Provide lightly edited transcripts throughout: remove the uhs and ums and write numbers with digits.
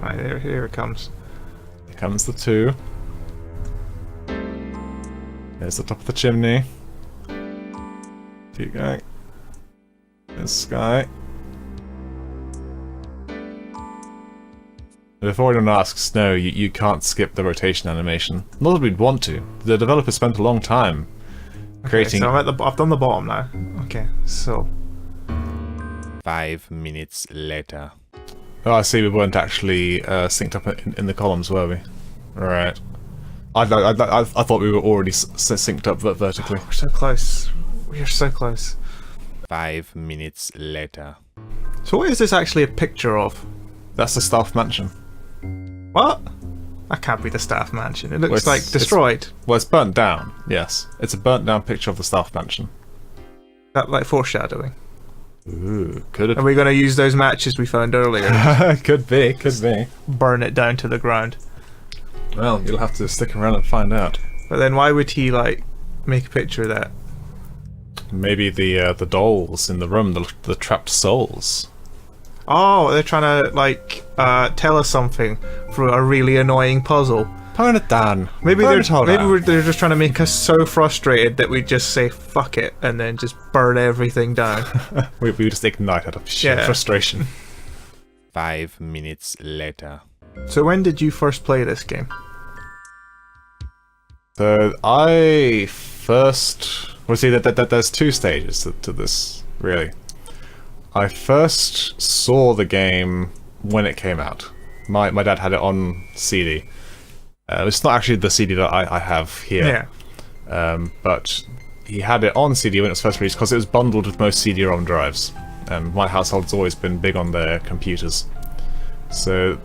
Right, here it comes. Here comes the 2. There's the top of the chimney. Keep going. There's Sky. Before anyone asks, no, you can't skip the rotation animation. Not that we'd want to. The developer spent a long time creating... Okay, so I've done the bottom now. Okay, so... 5 minutes later. Oh, I see, we weren't actually synced up in the columns, were we? Right. I thought we were already synced up vertically. We're so close. We're so close. 5 minutes later. So what is this actually a picture of? That's the staff mansion. What? That can't be the staff mansion. It looks Well, like destroyed. Well, it's burnt down, yes. It's a burnt down picture of the staff mansion. That like foreshadowing. Ooh, could it? Are we going to use those matches we found earlier? Could be, could be. Burn it down to the ground. Well, you'll have to stick around and find out. But then why would he like make a picture of that? Maybe the dolls in the room, the trapped souls. Oh, they're trying to like tell us something through a really annoying puzzle. Turn it down. Maybe they're just trying to make us so frustrated that we just say fuck it and then just burn everything down. we just ignite out of sheer frustration. 5 minutes later. So when did you first play this game? So I first... Well, see, there's 2 stages to this, really. I first saw the game when it came out. My dad had it on CD. It's not actually the CD that I have here. Yeah. But he had it on CD when it was first released because it was bundled with most CD-ROM drives. And my household's always been big on their computers. So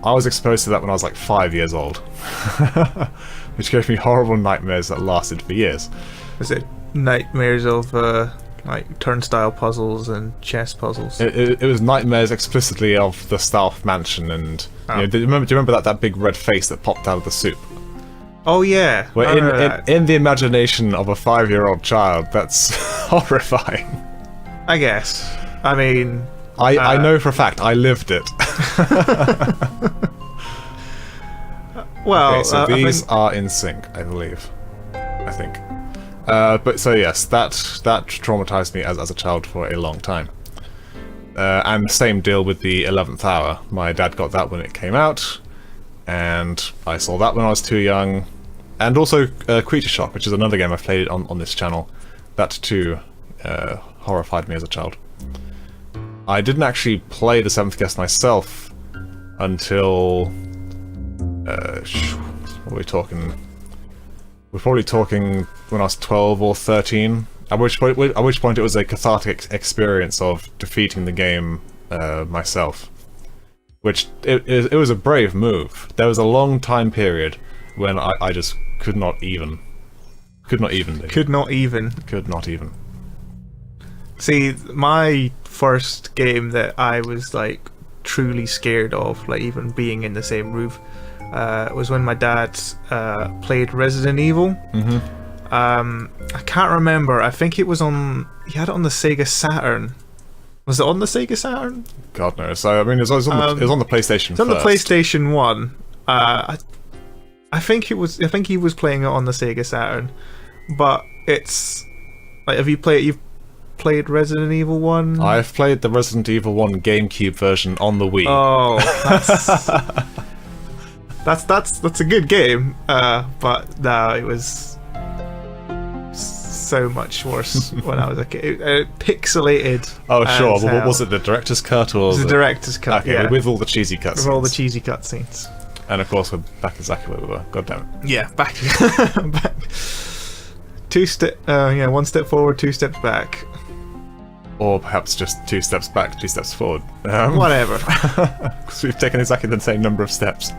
I was exposed to that when I was like 5 years old. Which gave me horrible nightmares that lasted for years. Was it nightmares of like turnstile puzzles and chess puzzles? It was nightmares explicitly of the staff mansion and... You know, do you remember that big red face that popped out of the soup? Oh yeah. Well, in the imagination of a 5-year-old child, that's horrifying. I guess. I mean... I know for a fact, I lived it. Well, okay, so these are in sync, I believe. I think. But so yes, that traumatized me as a child for a long time. And same deal with the 11th Hour. My dad got that when it came out, and I saw that when I was too young. And also Creature Shock, which is another game I've played on this channel. That too horrified me as a child. I didn't actually play The Seventh Guest myself until... what are we talking? We're probably talking when I was 12 or 13. At which point it was a cathartic experience of defeating the game myself. Which, it was a brave move. There was a long time period when I just could not even. Could not even. See, my first game that I was like truly scared of, like even being in the same roof, was when my dad played Resident Evil. I can't remember. I think it was on... He had it on the Sega Saturn. Was it on the Sega Saturn? God knows. So I mean, it was on the PlayStation. It's on the PlayStation 1. I think he was playing it on the Sega Saturn, but it's like, have you played? You've played Resident Evil 1? I've played the Resident Evil 1 GameCube version on the Wii. Oh, that's a good game. But no, it was so much worse when I was a kid. Pixelated. Oh sure. What was it? The director's cut or? It was the director's cut. Okay, yeah, with all the cheesy cutscenes. With all the cheesy cutscenes. And of course, we're back exactly where we were. God damn it. Yeah, back. Back. One step forward, 2 steps back. Or perhaps just 2 steps back, 2 steps forward. Whatever. Because we've taken exactly the same number of steps.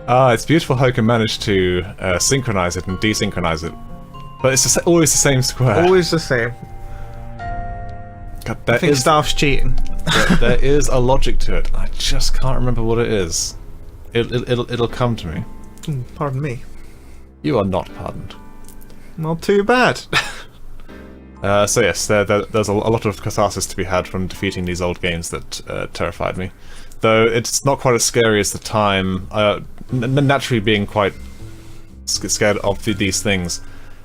It's beautiful how you can manage to synchronize it and desynchronize it. But it's always the same square. Always the same. God, I think staff's cheating. There is a logic to it. I just can't remember what it is. It'll come to me. Pardon me. You are not pardoned. Not too bad. So yes, there's a lot of catharsis to be had from defeating these old games that terrified me. Though it's not quite as scary as the time. Naturally, being quite scared of these things,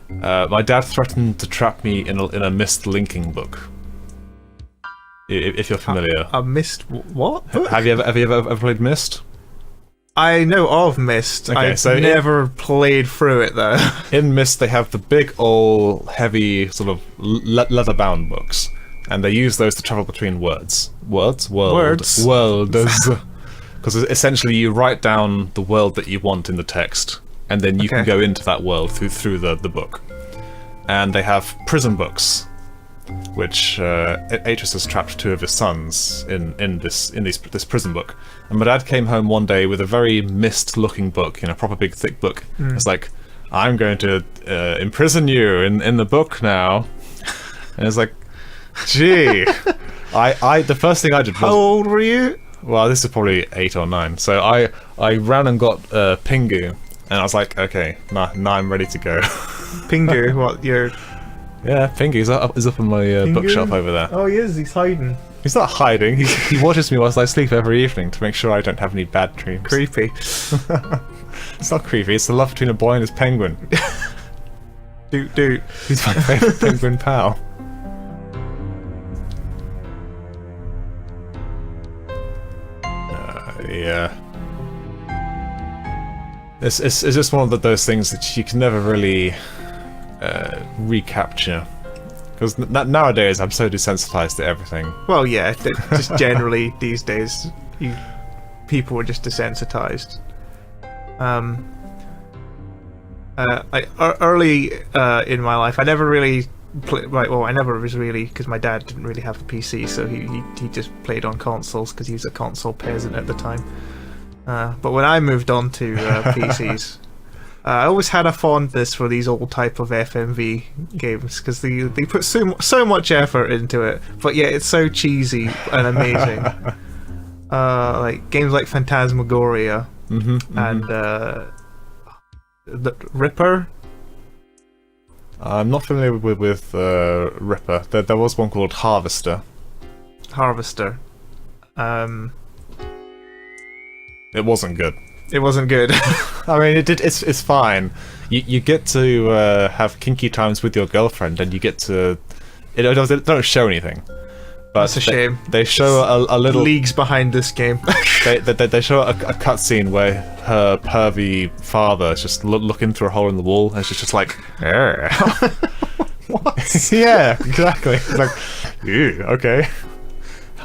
my dad threatened to trap me in a Myst linking book. If you're familiar, a Myst what? Have you ever played Myst? I know of Myst. Okay, I've never played through it though. In Myst, they have the big, old, heavy, sort of leather-bound books, and they use those to travel between worlds. Worlds. Because essentially, you write down the world that you want in the text, and then you can go into that world through the book. And they have prison books, which Atreus has trapped two of his sons in this prison book. And my dad came home one day with a very Myst-looking book, a proper big thick book. It's like, I'm going to imprison you in the book now. And it's like, gee, the first thing I did was... How old were you? Well, this is probably 8 or 9. So I ran and got Pingu, and I was like, okay, now I'm ready to go. Pingu, what, your... Yeah, Pingu's up on my bookshelf over there. Oh, he is. He's hiding. He's not hiding. He watches me whilst I sleep every evening to make sure I don't have any bad dreams. Creepy. It's not creepy. It's the love between a boy and his penguin. Doot. He's my favourite penguin pal. Yeah. It's just one of those things that you can never really recapture. Because nowadays I'm so desensitized to everything. Well, yeah, just generally these days, people are just desensitized. Early in my life, I never really I never was really, because my dad didn't really have a PC, so he just played on consoles because he was a console peasant at the time. But when I moved on to PCs, I always had a fondness for these old type of FMV games because they put so much effort into it, but yet it's so cheesy and amazing. Like games like Phantasmagoria and the Ripper. I'm not familiar with Ripper. There was one called Harvester. It wasn't good. It wasn't good. I mean, it's fine. You get to have kinky times with your girlfriend, and you get to... It don't show anything. But that's a shame. They show a little... Leagues behind this game. they show a cutscene where her pervy father is just looking through a hole in the wall, and she's just like... What? Yeah, exactly. It's like, ew, okay.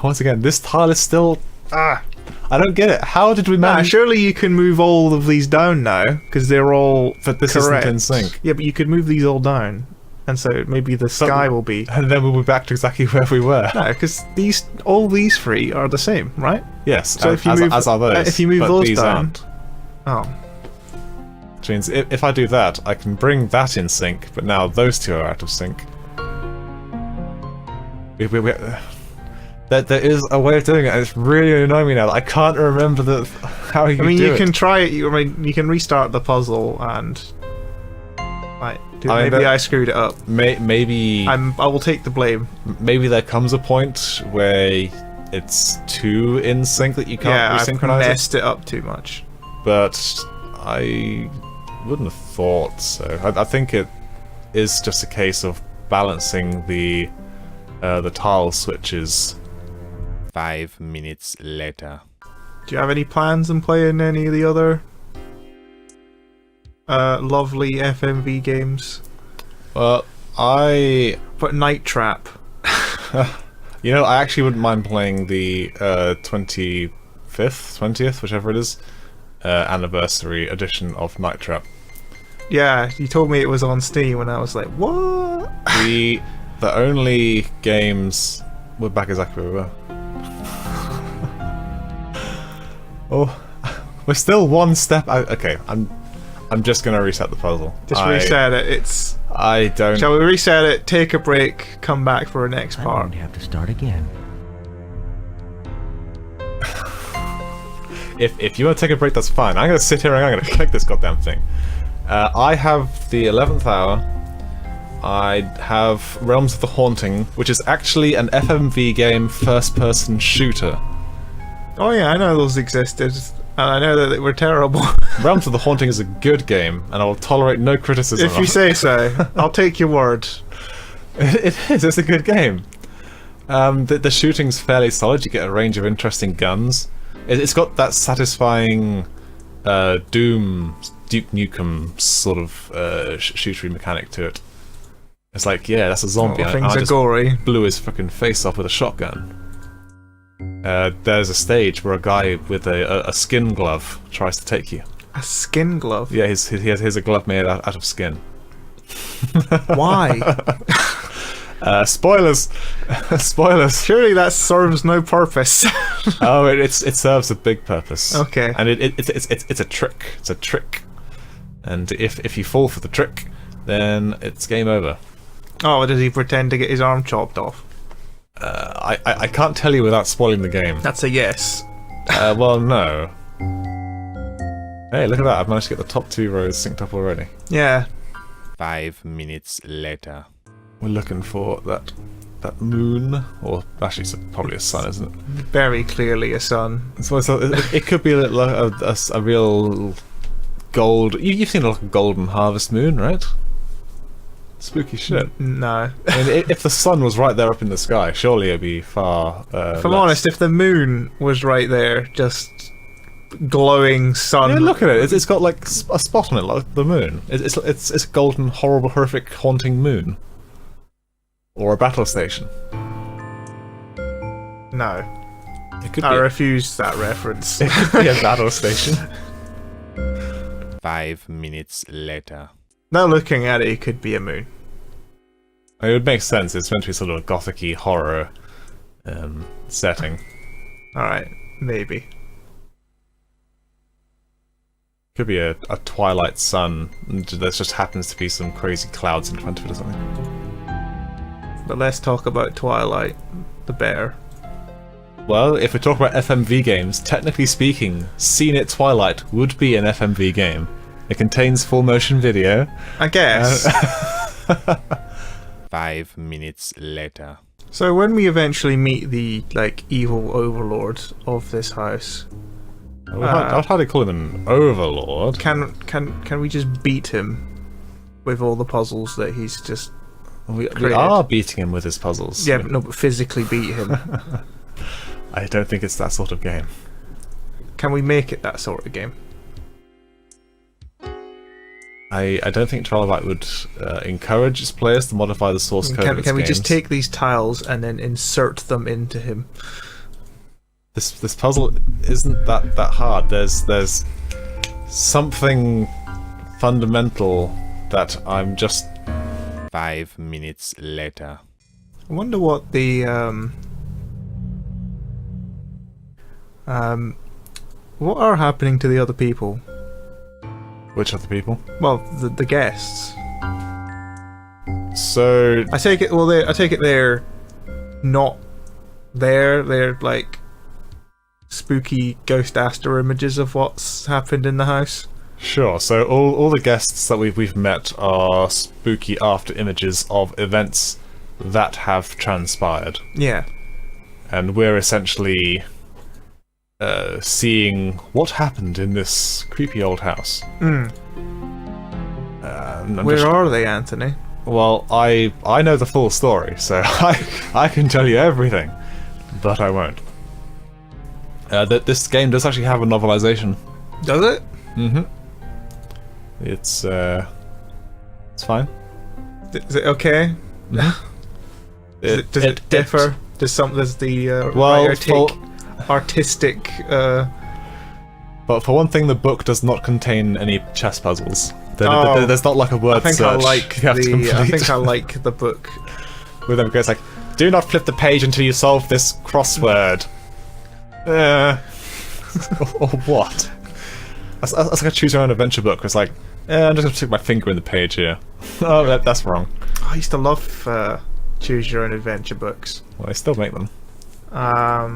Once again, this tile is still... I don't get it. How did we manage... surely you can move all of these down now, because they're all But this correct. isn't in sync. Yeah, but you could move these all down, and so maybe the sky will be... And then we'll be back to exactly where we were. No, because all these three are the same, right? Yes, so if you move, as are those. If you move those these down... aren't. Oh. Which means if I do that, I can bring that in sync, but now those two are out of sync. There is a way of doing it, and it's really annoying me now that I can't remember how you do it. I mean, you can try it. You can restart the puzzle and... maybe I screwed it up. Maybe... I will take the blame. Maybe there comes a point where it's too in sync that you can't resynchronize it. Yeah, I've messed it up too much. But I wouldn't have thought so. I think it is just a case of balancing the tile switches. 5 minutes later. Do you have any plans on playing any of the other lovely FMV games? But Night Trap. You know, I actually wouldn't mind playing the 20th, whichever it is, anniversary edition of Night Trap. Yeah, you told me it was on Steam, and I was like, what? The only games... We're back exactly where we were. Oh, we're still one step out. Okay, I'm just gonna reset the puzzle. Just reset it. I don't... Shall we reset it, take a break, come back for the next part? I'm going to have to start again. If you want to take a break, that's fine. I'm gonna sit here and I'm gonna click this goddamn thing. I have the 11th hour. I have Realms of the Haunting, which is actually an FMV game first-person shooter. Oh yeah, I know those existed, and I know that they were terrible. Realms of the Haunting is a good game, and I will tolerate no criticism. If you say so, I'll take your word. It is. It's a good game. The shooting's fairly solid. You get a range of interesting guns. It's got that satisfying Doom, Duke Nukem sort of shootery mechanic to it. It's like, yeah, that's a zombie. Things I are just gory. blew his fucking face off with a shotgun. There's a stage where a guy with a skin glove tries to take you. A skin glove? Yeah, he has a glove made out of skin. Why? Spoilers! Spoilers! Surely that serves no purpose. Oh, it serves a big purpose. Okay. And it's a trick. It's a trick. And if you fall for the trick, then it's game over. Oh, does he pretend to get his arm chopped off? I can't tell you without spoiling the game. That's a yes. Well, no. Hey, look at that! I've managed to get the top 2 rows synced up already. Yeah. 5 minutes later. We're looking for that moon, or actually it's probably a sun, isn't it? Very clearly a sun. So it could be a real gold. You've seen like a golden harvest moon, right? Spooky shit. No. I mean, if the sun was right there up in the sky, surely it'd be far. If I'm honest, if the moon was right there, just glowing sun. Yeah, look at it. It's got like a spot on it, like the moon. It's a golden, horrible, horrific, haunting moon. Or a battle station. No. It could I be. refuse that reference. It could be a battle station. 5 minutes later. Now looking at it, it could be a moon. It would make sense. It's meant to be sort of a gothic-y horror setting. Alright, maybe. Could be a twilight sun. And there just happens to be some crazy clouds in front of it or something. But let's talk about Twilight, the bear. Well, if we talk about FMV games, technically speaking, Seen It Twilight would be an FMV game. It contains full motion video. I guess. 5 minutes later. So when we eventually meet the evil overlord of this house, I'd hardly call him an overlord. can we just beat him with all the puzzles that he's just We created? are beating him with his puzzles. Yeah, but physically beat him. I don't think it's that sort of game. Can we make it that sort of game? I don't think Twilight would encourage its players to modify the source code of its Can we games. just take these tiles and then insert them into him? This puzzle isn't that hard. There's something fundamental that I'm just... 5 minutes later. I wonder what the what are happening to the other people? Which other people? Well, the guests. So I take it. Well, I take it they're not there. They're like spooky ghost Aster images of what's happened in the house. sure. So all the guests that we've met are spooky after images of events that have transpired, Yeah. and we're essentially seeing what happened in this creepy old house. Mm. I'm Where just- are they, Anthony? Well, I know the full story, so I can tell you everything, but I won't. This game does actually have a novelization. Does it? Mm-hmm. It's fine. Is it okay? Does it differ? Does the Well, writer take artistic? But for one thing, the book does not contain any chess puzzles. Oh. There's not like a word I think search I like you have to the. complete. I think I like the book. With them, it's like, do not flip the page until you solve this crossword. Or what? That's like a choose your own adventure book. Where it's like, I'm just gonna stick my finger in the page here. Oh, that's wrong. I used to love choose your own adventure books. Well, I still make them. I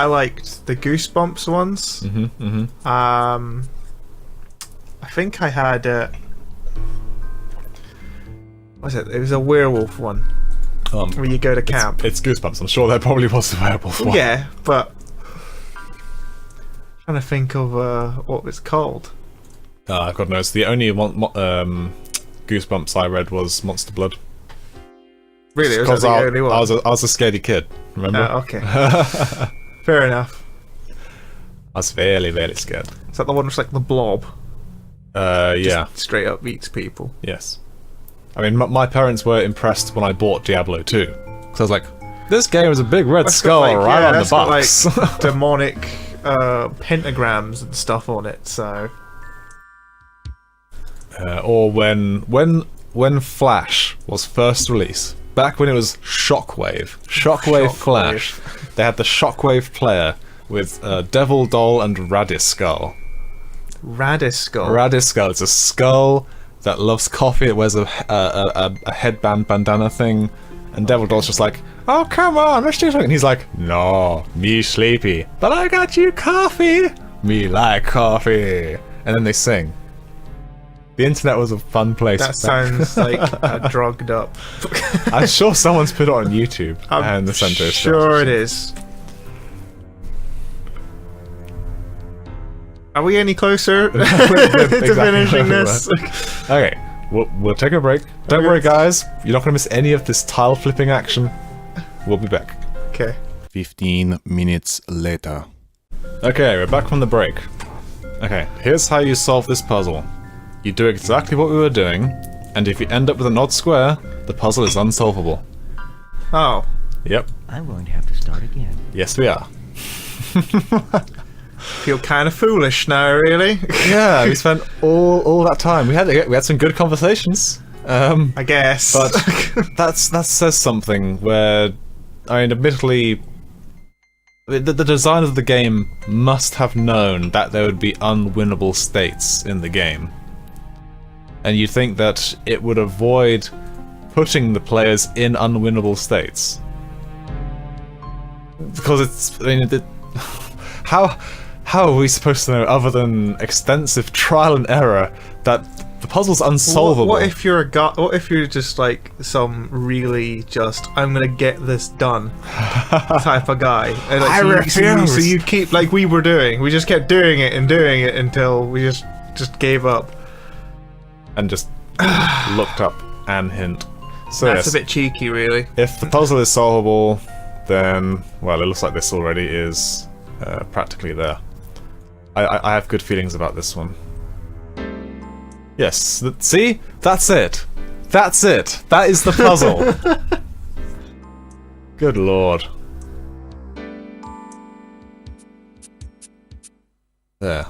liked the Goosebumps ones. Mm-hmm. I think I had What's it? It was a werewolf one where you go to camp. It's Goosebumps. I'm sure there probably was a werewolf one. Yeah, but trying to think of what it's called. God knows. The only Goosebumps I read was Monster Blood. Really, it was Because the I only one. was a scaredy kid. Remember? Okay. Fair enough. I was very, very scared. Is that the one that's like the blob? Yeah. Straight up eats people. Yes. I mean, my parents were impressed when I bought Diablo 2. Because I was like, this game is a big red skull right on the box. Got, like, demonic pentagrams and stuff on it, so... Or when Flash was first released, back when it was Shockwave Flash, they had the Shockwave player with Devil Doll and Radiskull. Radiskull. It's a skull that loves coffee. It wears a headband bandana thing, and Devil Doll's just like, oh come on, let's do something. And he's like, no, me sleepy, but I got you coffee. Me like coffee. And then they sing. The internet was a fun place. That sounds like drugged up. I'm sure someone's put it on YouTube. And the center is sure it is. Are we any closer to finishing this? Okay, we'll take a break. Don't worry, guys. You're not going to miss any of this tile flipping action. We'll be back. Okay. 15 minutes later. Okay, we're back from the break. Okay, here's how you solve this puzzle. You do exactly what we were doing, and if you end up with an odd square, the puzzle is unsolvable. Oh. Yep. I'm going to have to start again. Yes, we are. Feel kind of foolish now, really. Yeah, we spent all that time. We had some good conversations. I guess. But that says something where, I mean, admittedly, the design of the game must have known that there would be unwinnable states in the game. And you'd think that it would avoid putting the players in unwinnable states. Because it's, I mean, how are we supposed to know, other than extensive trial and error, that the puzzle's unsolvable? What if you're a guy? What if you're just like some really just I'm gonna get this done type of guy? And like, I refuse. So you keep like we were doing. We just kept doing it until we just gave up. And just looked up and hint. So That's yes, a bit cheeky, really. if the puzzle is solvable, then, well, it looks like this already is practically there. I have good feelings about this one. Yes, see? That's it! That's it! That is the puzzle! Good lord. There.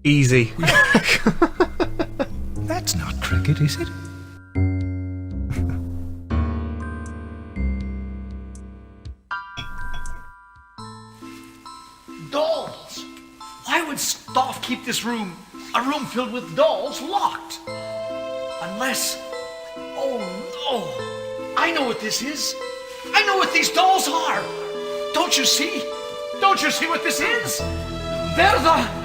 Easy. That's not cricket, is it? Dolls! Why would Stoff keep this room, a room filled with dolls, locked? Unless... Oh no! I know what this is! I know what these dolls are! Don't you see? Don't you see what this is? They're the...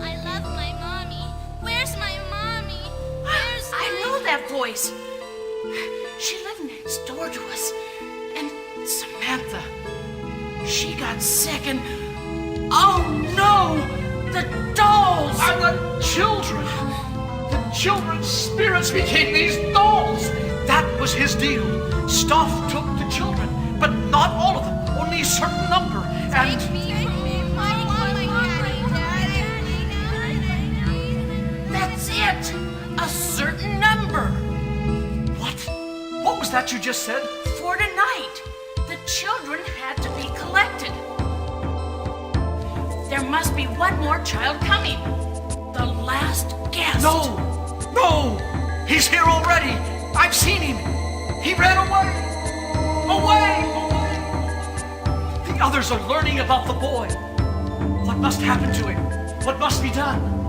I love my mommy. Where's my mommy? I know that voice. She lived next door to us. And Samantha, she got sick and... Oh no! The dolls! are the children! The children's spirits became these dolls! That was his deal. Stoff took the children, but not all of them. Only a certain number. And... That's it! A certain number. What? What was that you just said? For tonight, the children had to be collected. There must be one more child coming. The last guest. No! No! He's here already! I've seen him! He ran away! Away! The others are learning about the boy. What must happen to him? What must be done?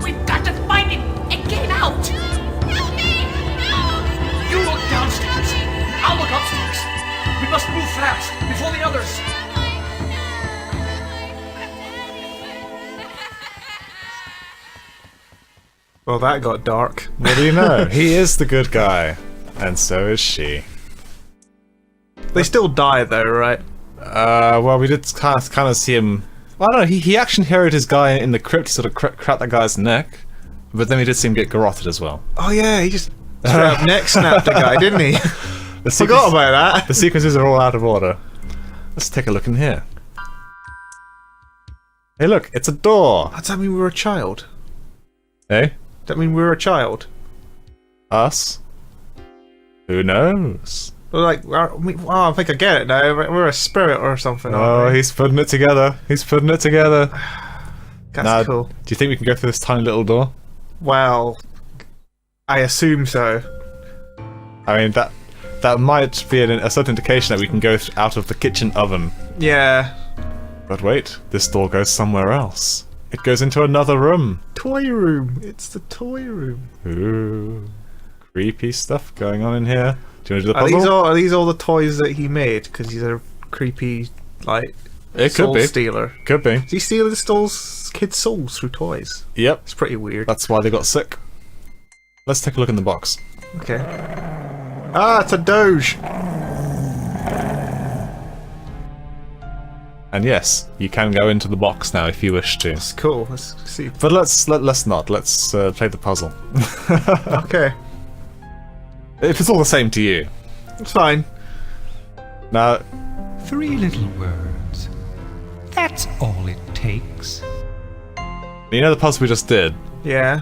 We've got to find him and get him out. Help me! Help! You look downstairs. I'll look upstairs. We must move fast before the others. Well, that got dark. What do you know? He is the good guy. And so is she. They still die though, right? Well, we did kind of see him... I don't know, he action heroed his guy in the crypt, he sort of cracked that guy's neck, but then we did see him get garroted as well. Oh yeah, he just straight up neck snapped the guy, didn't he? Forgot about that. The sequences are all out of order. Let's take a look in here. Hey look, it's a door! Does that mean we were a child? Hey? Does that mean we were a child? Us? Who knows? Well, like, I think I get it now. We're a spirit or something. Oh, aren't we? he's putting it together. He's putting it together. That's Now, cool. do you think we can go through this tiny little door? Well, I assume so. I mean, that might be a certain indication that we can go out of the kitchen oven. Yeah. But wait, this door goes somewhere else. It goes into another room. Toy room. It's the toy room. Ooh, creepy stuff going on in here. Do you want to do the Are puzzle? these all the toys that he made? Because he's a creepy, like, It could soul be. stealer. Could be. Does he steal kids' souls through toys? Yep. It's pretty weird. That's why they got sick. Let's take a look in the box. Okay. Ah, it's a Doge. And yes, you can go into the box now if you wish to. It's cool. Let's see. But let's not. Let's play the puzzle. Okay. If it's all the same to you. It's fine. Now, 3 little words. That's all it takes. you know the puzzle we just did? Yeah.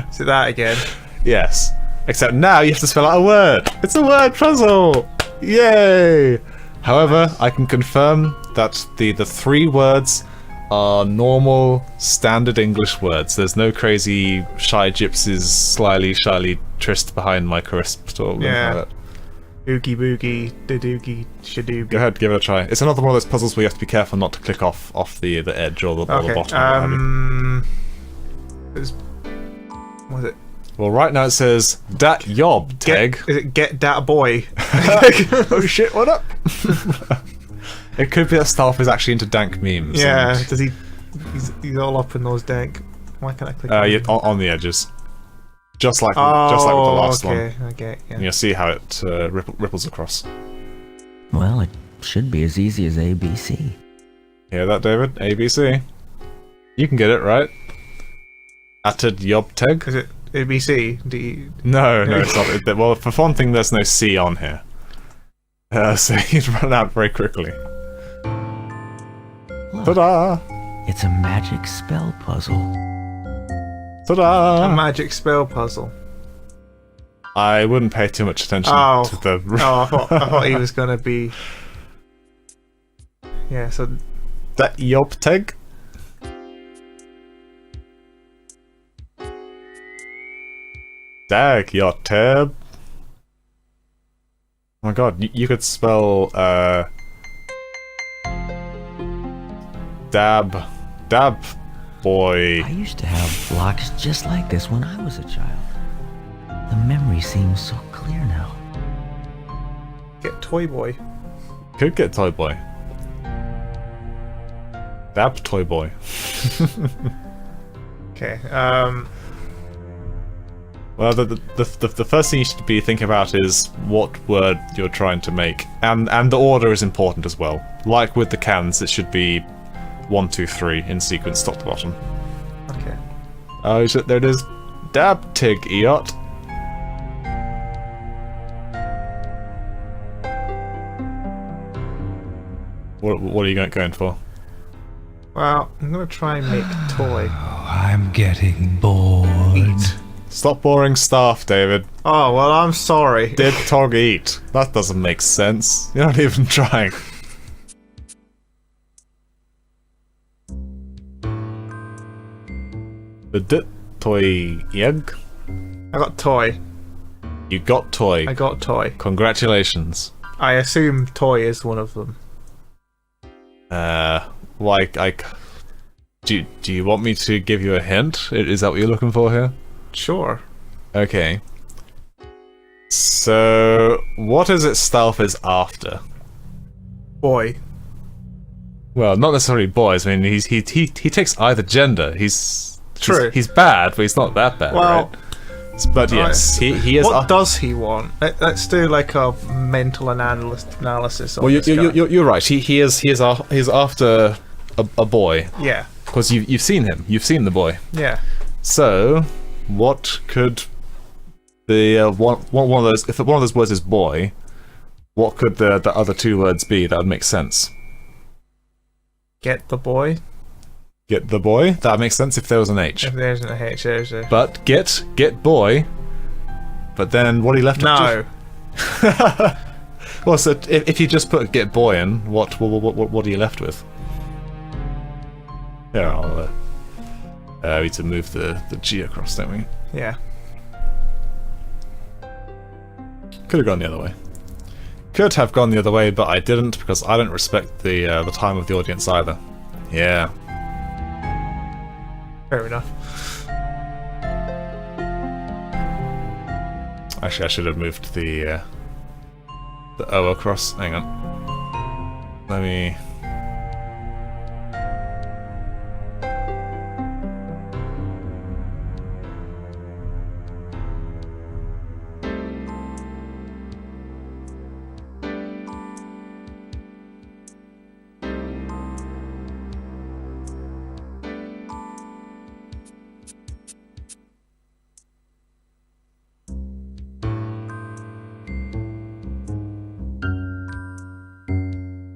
Is it that again? Yes. Except now you have to spell out a word. It's a word puzzle! Yay! However, I can confirm that the 3 words are normal, standard English words. There's no crazy shy gypsies slyly tryst behind my crisp or anything Yeah. like that. Oogie boogie, doogie, shadoogie. Go ahead, give it a try. It's another one of those puzzles where you have to be careful not to click off the edge or the Okay. bottom. What was it? Well, right now it says Dat Yob Teg. Is it get that boy? Oh shit! What up? It could be that Starf is actually into dank memes. Yeah. and- Does he? He's all up in those dank. Why can't I click? yeah, on the edges, just like with the last one. Okay. Yeah. And you'll see how it ripples across. Well, it should be as easy as ABC. Hear that, David? ABC. You can get it right. Atted Yob Teg. Is it ABC? D? No, it's not. Well, for one thing, there's no C on here. So you'd run out very quickly. Look, Ta-da! it's a magic spell puzzle. Ta-da! A magic spell puzzle. I wouldn't pay too much attention Oh. to the... Oh, I thought he was gonna be. Yeah. So That Yopteg? Dag Yoteb. Oh my god, you could spell Dab boy. I used to have blocks just like this when I was a child. The memory seems so clear now. get Toy Boy. Could get Toy Boy. Dab Toy Boy. Okay. Well, the first thing you should be thinking about is what word you're trying to make, and the order is important as well. Like with the cans, it should be 1, 2, 3 in sequence, top to bottom. Okay. Oh shit! There it is. Dab Tig Eot. What are you going for? Well, I'm gonna try and make toy. I'm getting bored. Stop boring staff, David. Oh well, I'm sorry. Did Tog eat? That doesn't make sense. You're not even trying. The dit toy egg. I got toy. You got toy. I got toy. Congratulations. I assume toy is one of them. Why? Do you want me to give you a hint? Is that what you're looking for here? Sure. Okay. So, what is it Stealth is after? Boy. Well, not necessarily boys. I mean, he takes either gender. He's True. He's bad, but he's not that bad, Well, right? But yes, he is. What does he want? Let's do like a mental analysis. Well, you're right. He is after a boy. Yeah. Because you've seen him. You've seen the boy. Yeah. So, what could the one of those? If one of those words is boy, what could the other two words be that would make sense? Get the boy. Get the boy. That makes sense if there was an H. If there's an H, there's a. But get boy. But then what are you left with? No. Well, so if you just put get boy in, what are you left with? Yeah, we need to move the G across, don't we? Yeah. Could have gone the other way. Could have gone the other way, but I didn't because I don't respect the time of the audience either. Yeah. Fair enough. Actually, I should have moved the O across. Hang on. Let me.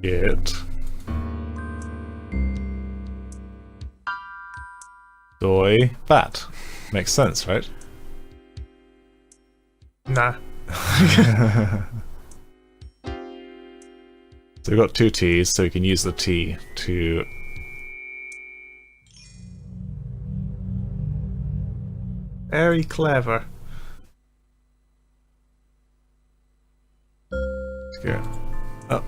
Get Doy Bat. Makes sense, right? Nah. So we've got two T's, so we can use the T to... Very clever. Let's go up.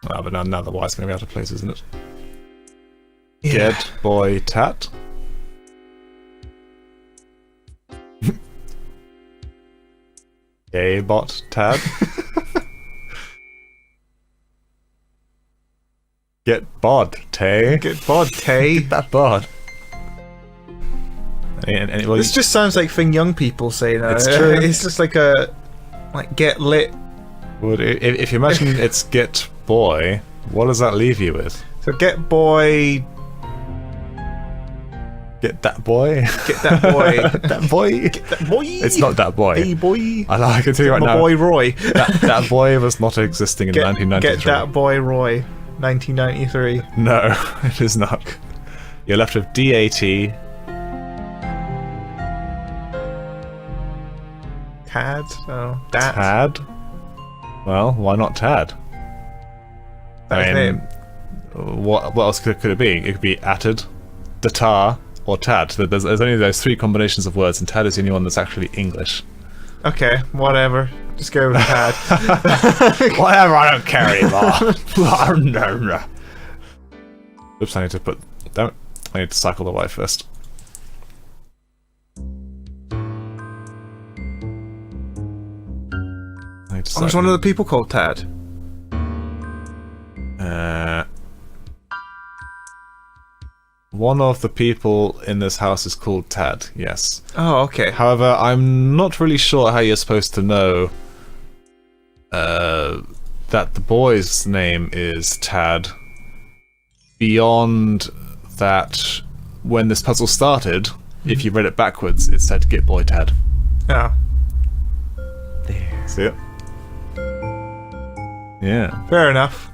Ah, but now the Y's going to be out of place, isn't it? Yeah. Get boy tat. Gay bot tad. Get bod tay. Get bod, Tay. Get that bod. And, well, This just sounds like thing young people say now. It's true. It's just like get lit. if you imagine it's get boy, what does that leave you with? So get boy. Get that boy. Get that boy. That boy. Get that boy. It's not that boy. Hey boy. I can tell you right My now. boy Roy. That boy was not existing in Get 1993. that boy Roy. 1993. No, it is not. You're left with DAT. Tad. Oh, that. Tad? Well, why not Tad? That's his name. What else could it be? It could be Atted, Datar, or Tad. There's only those three combinations of words, and Tad is the only one that's actually English. Okay, whatever. Just go with Tad. Whatever, I don't care anymore. Oops, I need to put... Damn it. I need to cycle the Y first. I need to There's cycle. one of the people called Tad. One of the people in this house is called Tad, yes. Oh, okay. However, I'm not really sure how you're supposed to know that the boy's name is Tad. Beyond that, when this puzzle started, if you read it backwards, it said "Get boy Tad." Oh. There. See it? Yeah. Fair enough.